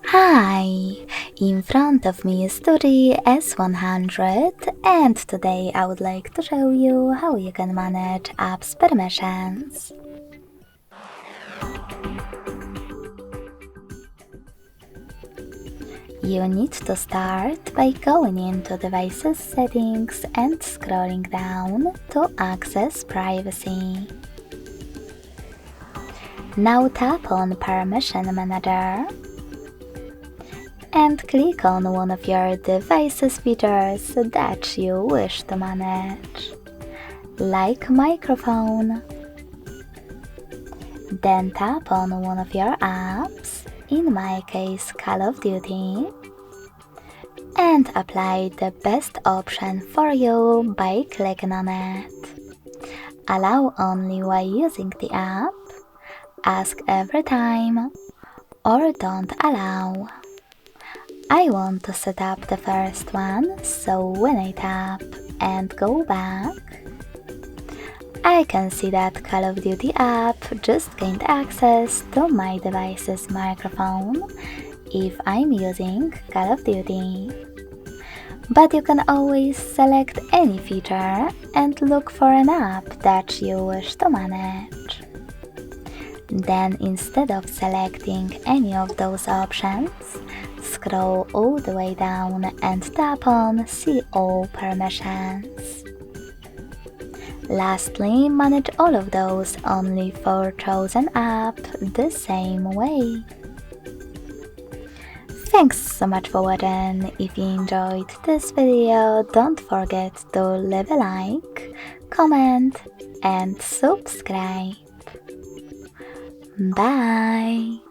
Hi! In front of me is DOOGEE S100 and today I would like to show you how you can manage apps permissions. You need to start by going into Devices Settings and scrolling down to access Privacy. Now tap on Permission Manager and click on one of your device's features that you wish to manage, like microphone. Then tap on one of your apps, in my case Call of Duty, and apply the best option for you by clicking on it. Allow only while using the app, ask every time, or don't allow. I want to set up the first one, so when I tap and go back, I can see that Call of Duty app just gained access to my device's microphone if I'm using Call of Duty. But you can always select any feature and look for an app that you wish to manage. Then instead of selecting any of those options, scroll all the way down and tap on See All Permissions. Lastly, manage all of those only for chosen app the same way. Thanks so much for watching. If you enjoyed this video, don't forget to leave a like, comment and subscribe. Bye!